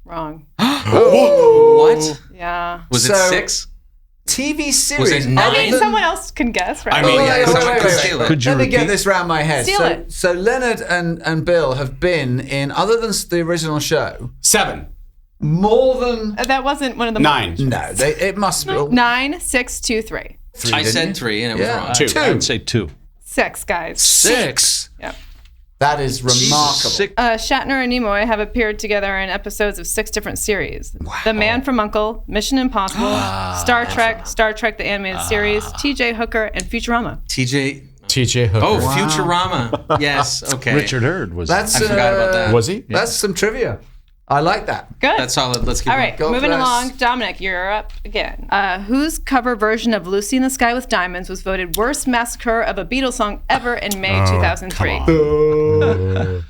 Wrong. What? Yeah. Was So- it 6? TV series. Was it I 9? mean, someone else can guess, right? I mean, yeah, wait, someone wait, could wait, steal wait. it. Could you Let me get repeat? this round my head. Steal it. So Leonard and Bill have been in, other than the original show, 7. more than... That wasn't one of the 9. No, it must be... 9, 6, 2, 3. I didn't said you? 3 and it was Yeah. wrong. 2. I'd say 2. 6, guys. 6. Yep. That is remarkable. Shatner and Nimoy have appeared together in episodes of 6 different series. The Man from U.N.C.L.E., Mission Impossible, Star Trek the Animated Series, T.J. Hooker, and Futurama. TJ Hooker. Oh, Futurama. Yes. Okay. Richard Hurd was. That's, I forgot about that. Was he? That's some trivia. I like that. Good. That's solid. Let's keep All going. right, God moving bless. along. Dominic, you're up again. Whose cover version of Lucy in the Sky with Diamonds was voted worst massacre of a Beatles song ever in May 2003?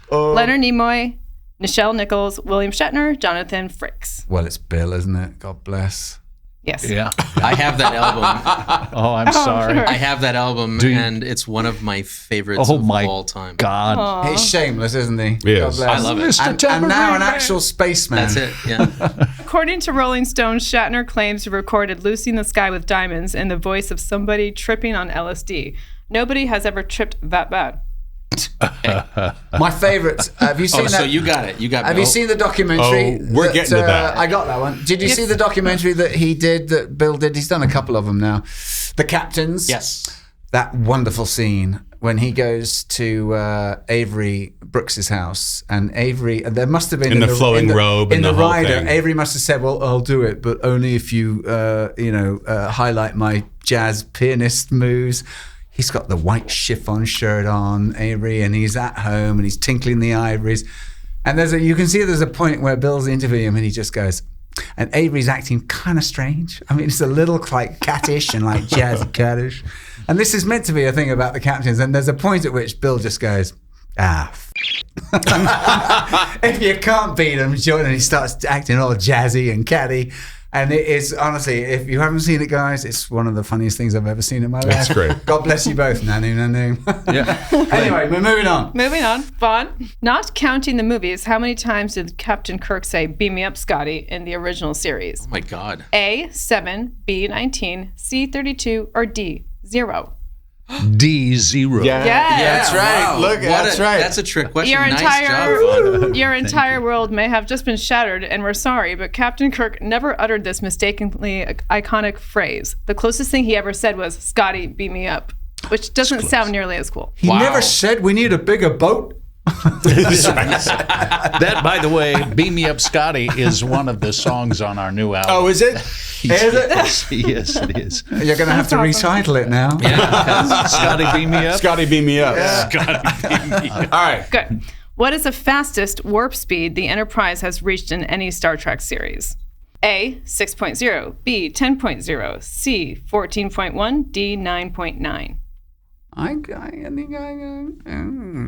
Leonard Nimoy, Nichelle Nichols, William Shatner, Jonathan Frakes. Well, it's Bill, isn't it? God bless. Yes. Yeah. I have that album. Oh, I'm sorry. sure. I have that album, you- and it's one of my favorites Oh of my all time. God. He's shameless, isn't he? Yes. God bless. I love it. Mr. And now an Tambourine actual spaceman. That's it. Yeah. According to Rolling Stone, Shatner claims he recorded Lucy in the Sky with Diamonds in the voice of somebody tripping on LSD. Nobody has ever tripped that bad. My favorite. Have you seen Oh, that? so you got it. You got Have me. you seen the documentary? Oh, we're getting to that. I got that one. Did you see the documentary that he did, that Bill did? He's done a couple of them now. The Captains. Yes. That wonderful scene when he goes to Avery Brooks's house, and Avery, and there must have been In the flowing robe in and the the whole rider. thing. Avery must have said, "Well, I'll do it, but only if you, highlight my jazz pianist moves." He's got the white chiffon shirt on, Avery, and he's at home and he's tinkling the ivories. And you can see there's a point where Bill's interviewing him and he just goes, and Avery's acting kind of strange. I mean, it's a little like cattish and like jazzy cattish. And this is meant to be a thing about the Captains. And there's a point at which Bill just goes, if you can't beat him, join, and he starts acting all jazzy and catty. And it is, honestly, if you haven't seen it, guys, it's one of the funniest things I've ever seen in my life. That's great. God bless you both, Nanu. Yeah. Anyway, we're moving on. Moving on. Vaughn. Not counting the movies, how many times did Captain Kirk say, "Beam me up, Scotty," in the original series? Oh my God. A, 7, B, 19, C, 32, or D, 0? D0. Yeah. That's right. Wow. Look, that's right. That's a trick question. Your Nice entire job, Vaughn. your entire world may have just been shattered, and we're sorry, but Captain Kirk never uttered this mistakenly iconic phrase. The closest thing he ever said was, "Scotty, beam me up," which doesn't sound nearly as cool. He Wow. never said we need a bigger boat. That, by the way, "Beam Me Up, Scotty" is one of the songs on our new album. Oh, is it? Is it? Yes, it is. You're going to have to retitle it now. Scotty, beam me up. Scotty, beam me up. All right. Good. What is the fastest warp speed the Enterprise has reached in any Star Trek series? A, 6.0, B, 10.0, C, 14.1, D, 9.9. I think I'm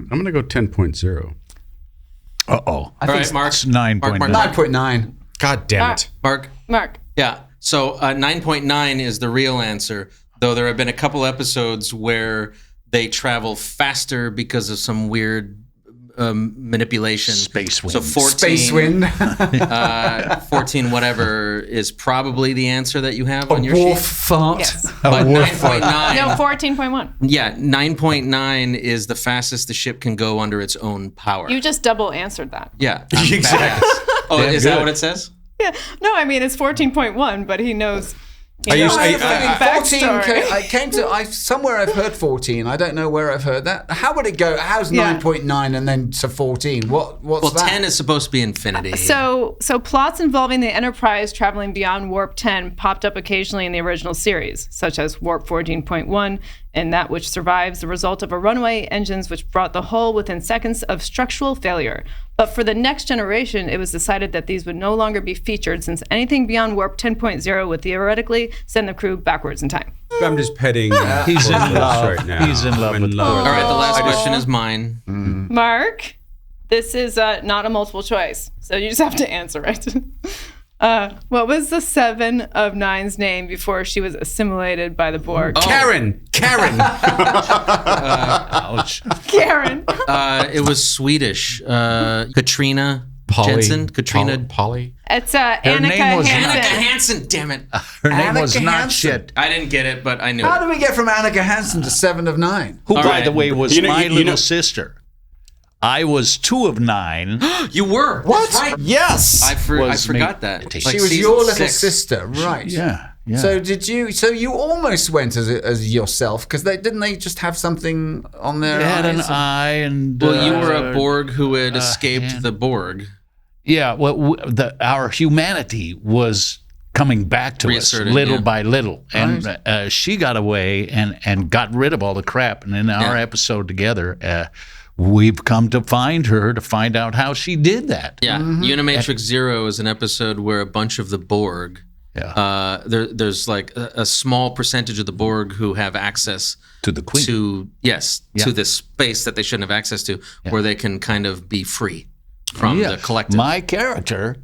going to go 10.0. Uh-oh. All right, Mark. It's 9.9. 9.9. God damn it. Mark. Mark. Yeah. So 9.9 is the real answer, though there have been a couple episodes where they travel faster because of some weird manipulation. Space wind. So 14, Space wind. 14 whatever is probably the answer that you have on your Wolf sheet. fart. Yes. But 9.9, No, 14.1. yeah, 9.9 is the fastest the ship can go under its own power. You just double answered that. Yeah. I'm Exactly. badass. Oh, is that what it says? Yeah. No, I mean, it's 14.1, but he knows. Are you- knows are you- the 14 backstory. somewhere I've heard 14. I don't know where I've heard that. How would it go? How's Yeah. 9.9 and then to 14? What's Well, that? 10 is supposed to be infinity. So plots involving the Enterprise traveling beyond Warp 10 popped up occasionally in the original series, such as Warp 14.1 and That Which Survives, the result of a runaway engines which brought the hull within seconds of structural failure. But for the next generation, it was decided that these would no longer be featured, since anything beyond Warp 10.0 would theoretically send the crew backwards in time. I'm just petting. He's in Forrest love. right now. He's in love I'm with All Forrest. right, the last question is mine. Mark, this is not a multiple choice, so you just have to answer it. What was the 7 of 9's name before she was assimilated by the Borg? Karen. Ouch. Karen. It was Swedish. Katrina Jensen. Katrina. Polly. It's Annika name was Annika Hansen. Hansen. Damn it. Her name was Annika not Hansen. shit. I didn't get it, but I knew How it. do we get from Annika Hansen to 7 of 9? Who, All by right. the way, was You know- my you little know- sister. I was 2 of 9. You were. What? That's right. Yes. I Was forgot me- that. She Like She was season your little 6. sister, right? Yeah. Yeah. So did you? So you almost went as yourself because didn't they just have something on their They had an eyes? eye and. Well, you were a Borg who had escaped the Borg. Yeah. Well, our humanity was coming back to us Reasserted, little yeah. by little, and she got away and got rid of all the crap. And in our episode together, we've come to find her to find out how she did that. Yeah. Unimatrix Zero is an episode where a bunch of the Borg. Yeah. There's like a small percentage of the Borg who have access To the Queen. to this space that they shouldn't have access to, where they can kind of be free from the collective. My character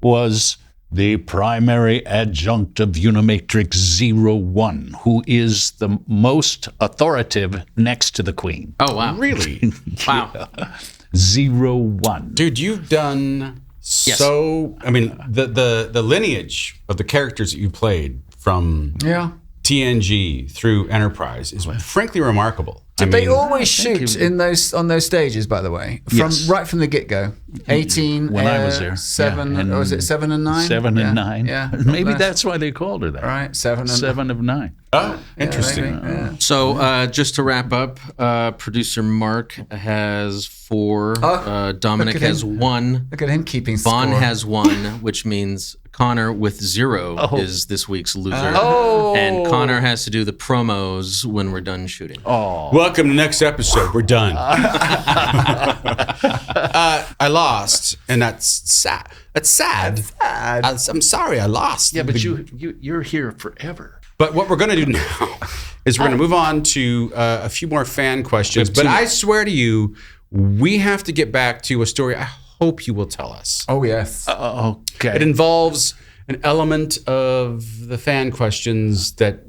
was the primary adjunct of Unimatrix 01, who is the most authoritative next to the Queen. Oh wow! Really? Wow. 01. Dude, you've done so. I mean, the lineage of the characters that you played from TNG through Enterprise is frankly remarkable. Did they always shoot in on those stages? By the way, right from the get go. 18 When I was there. 7, Yeah, and or was it 7 and 9? 7 and 9. Yeah, Maybe that's why they called her that. right. 7 and 7 of 9. Oh, interesting. maybe, yeah. So just to wrap up, producer Mark has 4. Dominic look at has him. 1. Look at him keeping Vaughn score. has 1, which means Connor with 0 is this week's loser. And Connor has to do the promos when we're done shooting. Welcome to the next episode. We're done. I lost, and that's sad. That's sad. I'm sorry, I lost. Yeah, but you're here forever. But what we're going to do now is we're going to move on to a few more fan questions. But I swear to you, we have to get back to a story I hope you will tell us. Oh yes. Okay. It involves an element of the fan questions that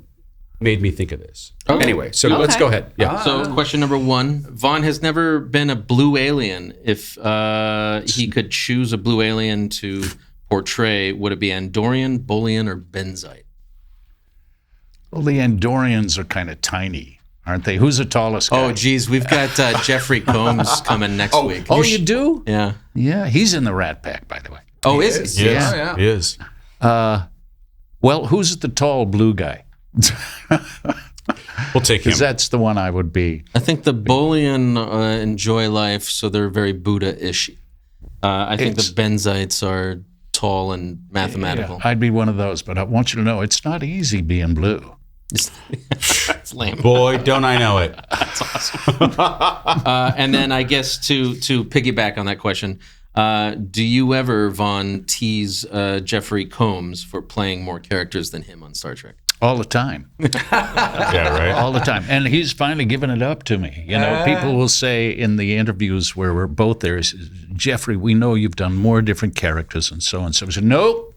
made me think of this. Anyway, so let's go ahead. Yeah. So question number 1, Vaughn has never been a blue alien. If he could choose a blue alien to portray, would it be Andorian, Bolian, or Benzite? Well, the Andorians are kind of tiny, aren't they? Who's the tallest guy? Oh, geez, we've got Jeffrey Combs coming next week. Oh, you do? Yeah. Yeah, he's in the Rat Pack, by the way. Oh, is he? Yes, Oh, yeah. it is. Well, who's the tall blue guy? We'll take him. Because that's the one I would be. I think the Bolian enjoy life, so they're very Buddha-ish. I think the Benzites are tall and mathematical. Yeah, I'd be one of those, but I want you to know it's not easy being blue. It's lame. Boy, don't I know it. And then I guess to piggyback on that question, do you ever, Vaughn, tease Jeffrey Combs for playing more characters than him on Star Trek? All the time. Yeah, right. All the time. And he's finally given it up to me. You know, people will say in the interviews where we're both there, Jeffrey, we know you've done more different characters and so on. So I said, nope.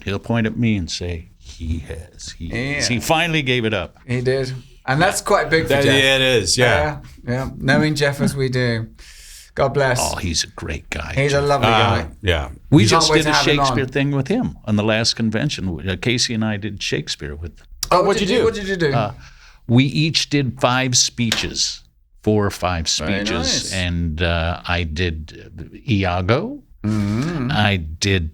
He'll point at me and say, he has. He finally gave it up. He did. And that's quite big for Jeff. Yeah, it is. Yeah. Yeah. Knowing Jeff as we do. God bless. Oh, he's a great guy. He's a lovely guy. Yeah. We You just can't wait did a to have him Shakespeare on. thing with him on the last convention. Casey and I did Shakespeare with. Oh, what'd you do? What did you do? We each did 5 speaches, 4 or 5 speeches, nice. and I did Iago. Mm-hmm. I did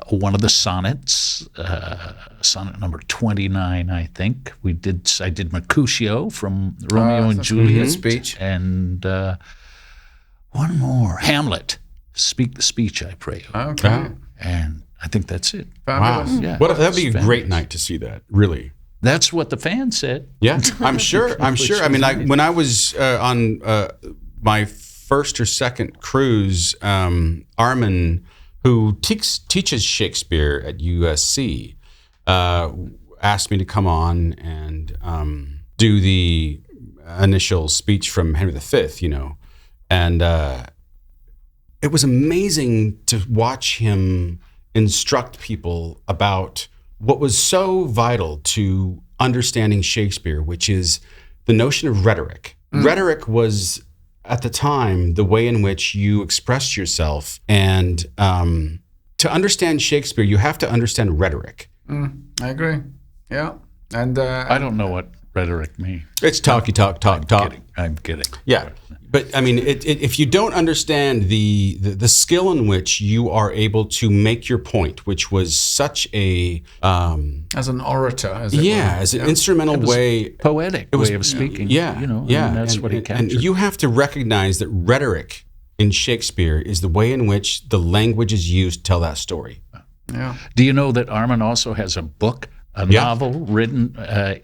one of the sonnets, sonnet number 29, I think. I did Mercutio from Romeo and that's a good Juliet speech. and one more, Hamlet. Speak the speech, I pray. Okay. And I think that's it. Fabulous. Yeah. That'd be a Fabulous. great night to see that, really. That's what the fans said. Yeah, I'm sure. I mean, when I was on my first or second cruise, Armin, who teaches Shakespeare at USC, asked me to come on and do the initial speech from Henry V, you know. And it was amazing to watch him instruct people about what was so vital to understanding Shakespeare, which is the notion of rhetoric. Rhetoric was, at the time, the way in which you expressed yourself. And to understand Shakespeare, you have to understand rhetoric. I agree. Yeah. And I don't know what rhetoric means. It's talk. I'm kidding. Yeah. But I mean, if you don't understand the skill in which you are able to make your point, which was such a as an orator, as it were. as an instrumental way, Poetic way of speaking. And that's what he captured. And you have to recognize that rhetoric in Shakespeare is the way in which the language is used to tell that story. Yeah. Do you know that Armin also has a book, a novel written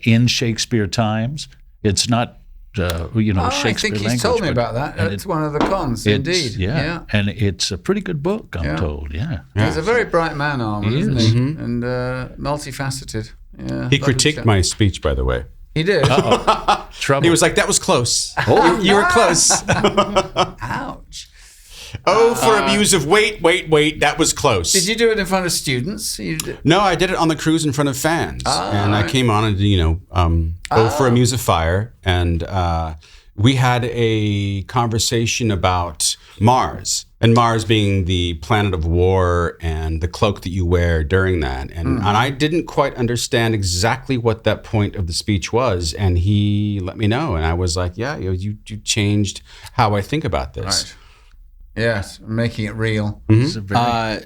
in Shakespeare times? It's not, Shakespeare I think he's language, told me but- about that. and It's one of the cons, it's- indeed. Yeah. And it's a pretty good book, I'm told. Yeah. He's a very bright man, Armin, He isn't is. he? And multifaceted. Yeah. He lovely critiqued chap. my speech, by the way. He did. Trouble. He was like, "That was close. You were close." Ouch. For abusive. Wait. That was close. Did you do it in front of students? You did. No, I did it on the cruise in front of fans, and I came on and for a Muse of Fire, and we had a conversation about Mars, and Mars being the planet of war and the cloak that you wear during that, and I didn't quite understand exactly what that point of the speech was, and he let me know, and I was like, yeah, you changed how I think about this. Right. Yes, making it real. It's a very-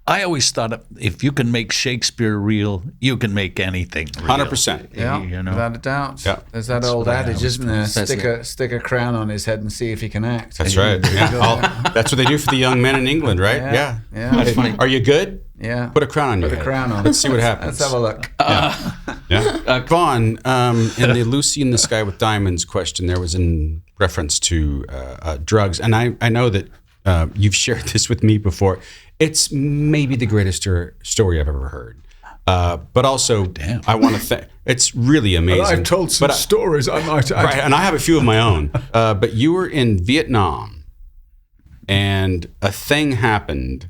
I always thought if you can make Shakespeare real, you can make anything real. 100%. Yeah, You know? without a doubt. Yeah. There's that old what I adage, was isn't there? That's Stick a crown on his head and see if he can act. That's right. Yeah. That's what they do for the young men in England, right? Yeah. Yeah. Funny. Are you good? Yeah. Put a crown on your Put a head. crown on. Let's see what happens. Let's have a look. Yeah. Vaughn, in the Lucy in the Sky with Diamonds question, there was in reference to drugs. And I know that you've shared this with me before. It's maybe the greatest story I've ever heard. But also, I want to thank. It's really amazing. stories I might add. Right, and I have a few of my own. But you were in Vietnam, and a thing happened,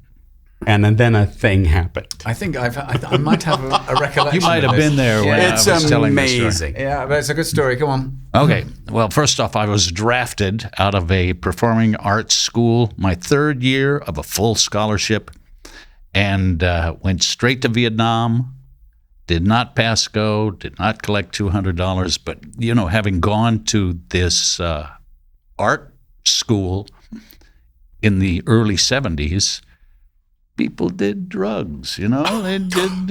and then a thing happened. I think I might have a recollection. You might of have this. been there when I It's was telling this story. amazing. Yeah, but it's a good story. Come on. Okay. Well, first off, I was drafted out of a performing arts school, my 3rd year of a full scholarship, and went straight to Vietnam. Did not pass go, did not collect $200. But, having gone to this art school in the early 70s, people did drugs, They did.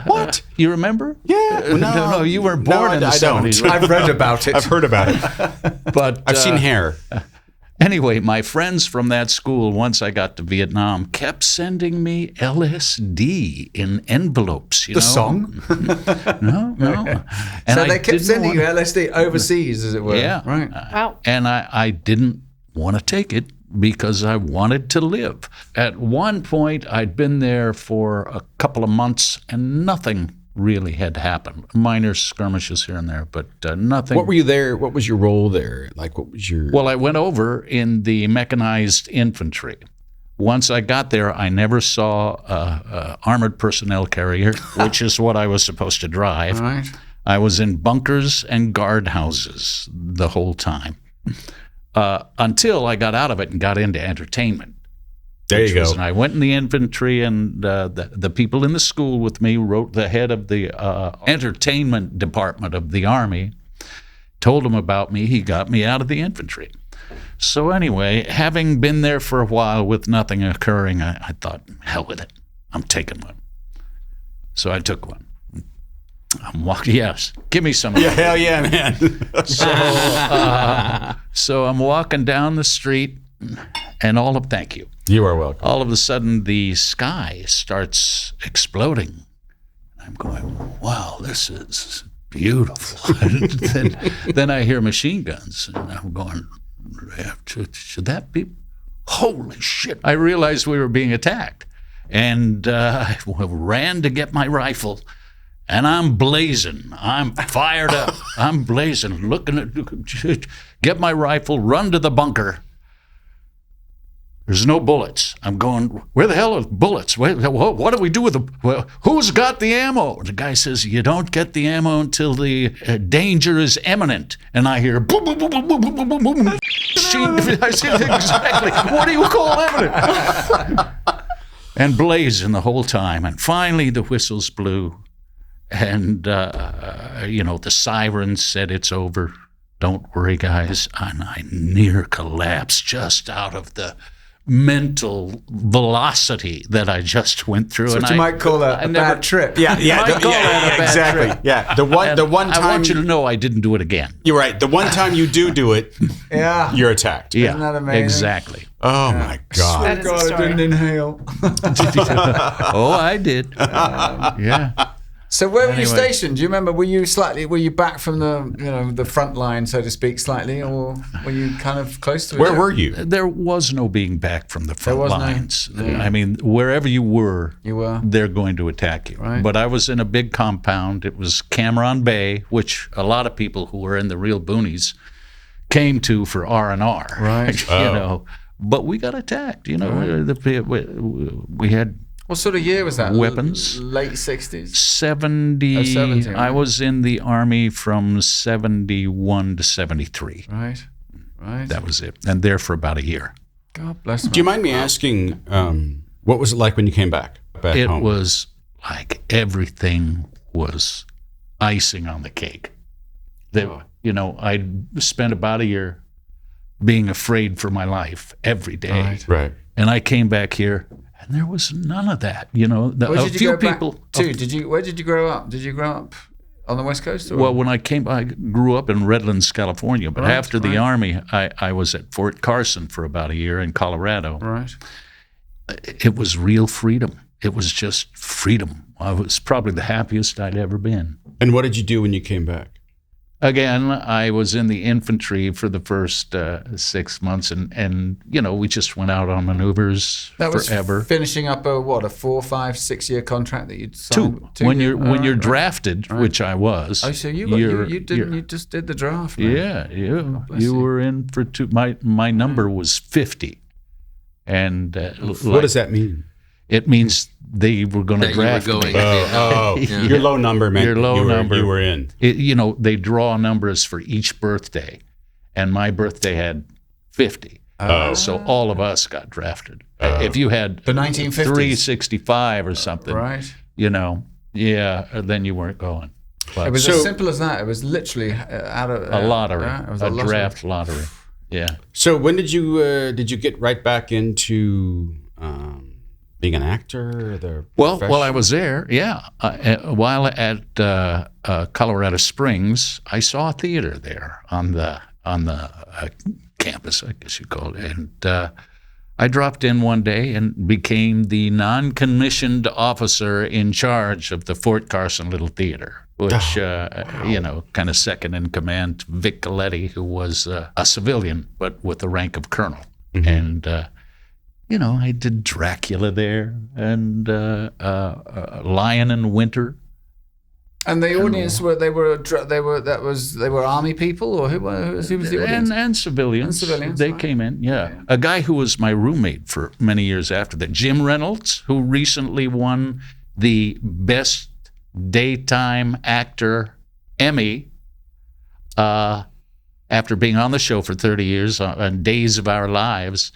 What? You remember? Yeah. No, you weren't born in the I don't. 70s. right? I've read about it. I've heard about it. But I've seen hair. Anyway, my friends from that school, once I got to Vietnam, kept sending me LSD in envelopes. The song? No. And So I they kept didn't sending you want- LSD overseas, as it were. Yeah. Right. Wow. And I didn't want to take it because I wanted to live. At one point, I'd been there for a couple of months and nothing really had happened. Minor skirmishes here and there, but nothing. What were you there? What was your role there? Like, what was your? Well, I went over in the mechanized infantry. Once I got there, I never saw a armored personnel carrier, which is what I was supposed to drive. All right. I was in bunkers and guardhouses the whole time until I got out of it and got into entertainment. There you go. And I went in the infantry, and the people in the school with me wrote the head of the entertainment department of the Army, told him about me. He got me out of the infantry. So anyway, having been there for a while with nothing occurring, I thought, hell with it. I'm taking one. So I took one. I'm walking. Yes, give me some. Yeah, hell yeah, man. So I'm walking down the street, and thank you. You are welcome. All of a sudden, the sky starts exploding. I'm going, wow, this is beautiful. then I hear machine guns, and I'm going, should that be? Holy shit. I realized we were being attacked, and I ran to get my rifle. And I'm blazing. I'm fired up. I'm blazing, looking at, get my rifle, run to the bunker. There's no bullets. I'm going, where the hell are the bullets? What do we do with them? Who's got the ammo? The guy says, you don't get the ammo until the danger is imminent. And I hear, boom, boom, boom, boom, boom, boom, boom, boom, boom. I said, exactly. What do you call imminent? And blazing the whole time. And finally, the whistles blew. And, the sirens said it's over. Don't worry, guys. And I near collapsed just out of the mental velocity that I just went through. So and what you might call a bad trip. Yeah, exactly. Trip. Yeah, the one time. I want you to know I didn't do it again. You're right. The one time you do it, Yeah. you're attacked. Yeah, Isn't that amazing? Exactly. Oh my God. That is a God, I story. didn't inhale. Oh, I did. Yeah. So where were you Anyway. stationed? Do you remember? Were you back from the front line, so to speak, slightly, or were you kind of close to it? Where were you? There was no being back from the front was no- lines. yeah. I mean, wherever you were, they're going to attack you. Right. But I was in a big compound. It was Cameron Bay, which a lot of people who were in the real boonies came to for R&R. Right. But we got attacked. We had What sort of year was that? Weapons. Late 60s? 70. Oh, 70, right. I was in the Army from 71 to 73. Right. That was it. And there for about a year. God bless him. Do you mind me asking, what was it like when you came back It home? was like everything was icing on the cake. I'd spent about a year being afraid for my life every day. Right. And I came back here, and there was none of that. Where did you go back people. to? Where did you grow up? Did you grow up on the West Coast? Or? Well, when I grew up in Redlands, California. But Right, after the right. Army, I was at Fort Carson for about a year in Colorado. Right. It was real freedom. It was just freedom. I was probably the happiest I'd ever been. And what did you do when you came back? Again, I was in the infantry for the first 6 months, and we just went out on maneuvers That was forever. finishing up a 4, 5, 6 year contract that you'd signed. When you're Right. drafted, which I was. Oh, so you just did the draft, man. Yeah, bless you you. were in for 2. My number was 50, and What does that mean? It means they were going to That you were draft going. me. Oh, Yeah. your low number meant Your low you were, number. you were in. They draw numbers for each birthday, and my birthday had 50. So all of us got drafted. If you had The 1950s. 365 or something, Right. then you weren't going. But It was So- as simple as that. It was literally out of a lottery, it was a lottery. draft lottery. Yeah. So when did you get right back into being an actor? Or While I was there, while at Colorado Springs, I saw a theater there on the campus, I guess you call it, and I dropped in one day and became the non-commissioned officer in charge of the Fort Carson Little Theater, which kind of second in command to Vic Coletti, who was a civilian but with the rank of colonel, and. I did Dracula there and Lion in Winter And the audience they were army people, or who was the audience? And civilians. And civilians, They right. came in, yeah. A guy who was my roommate for many years after that, Jim Reynolds, who recently won the Best Daytime Actor Emmy after being on the show for 30 years on Days of Our Lives.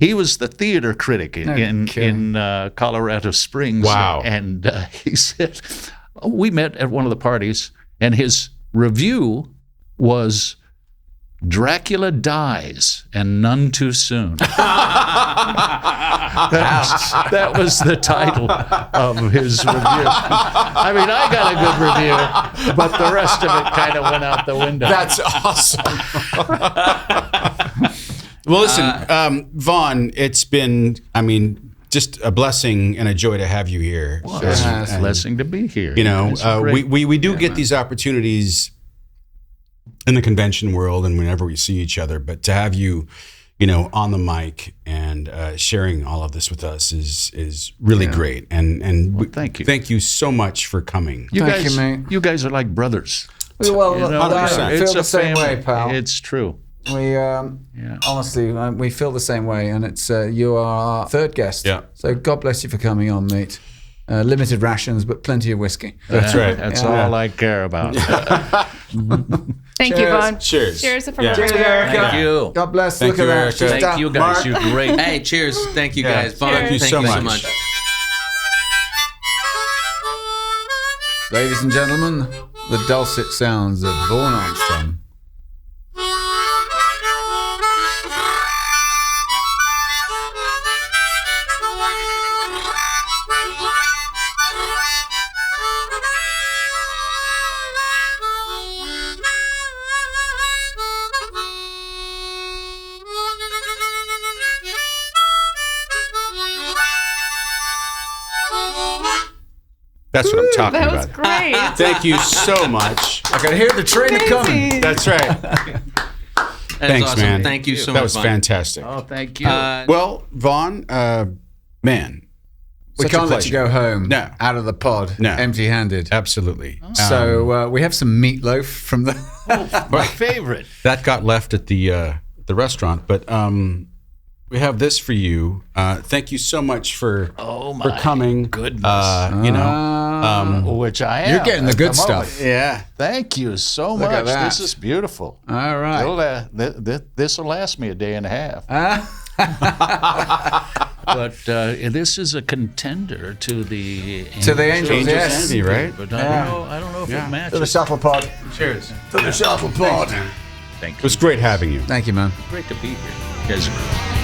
He was the theater critic in Colorado Springs. Wow. And he said, we met at one of the parties, and his review was Dracula Dies and None Too Soon. That was the title of his review. I mean, I got a good review, but the rest of it kind of went out the window. That's awesome. Well, listen, Vaughn, it's been, just a blessing and a joy to have you here. It's a blessing to be here. You know, It's great. we do get these opportunities in the convention world and whenever we see each other, but to have you, on the mic and sharing all of this with us is really great. And thank you. Thank you so much for coming. Thank you, mate. You guys are like brothers. Well, You know, I 100%. feel it's the a same family. way, pal. It's true. We honestly, we feel the same way, and it's you are our third guest. Yeah. So God bless you for coming on, mate. Limited rations, but plenty of whiskey. That's right. That's all I care about. Thank you, Vaughn. Cheers. Cheers from Yeah. over Cheers, here. Erica. Thank you. God bless. Thank Look you, at that. Erica. She's Thank down. you guys. Mark. You're great. Hey, cheers. Thank you Yeah. guys. Vaughn, Thank you so much. Ladies and gentlemen, the dulcet sounds of Vaughn Armstrong. That's what I'm talking That was about. great. Thank you so much. I can hear the train coming. That's right. That Thanks, was awesome. man. Thank you so That much. was Vaughn. fantastic. Oh, thank you. Well, Vaughn, man, We such a can't let you pleasure. go home No. out of the pod No. empty-handed. Absolutely. So we have some meatloaf from the. My favorite. That got left at the restaurant, but we have this for you. Thank you so much for coming. goodness. Which I am. You're getting the at good moment. stuff. Yeah. Thank you so Look at much. that. This is beautiful. All right. This will last me a day and a half. But this is a contender to the Angels, yes. Envy, right? But I don't know if it matches. To the shuttle pod. Cheers. To the shuttle pod. Thank It was great having you. Thank you, man. Great to be here. You guys are great.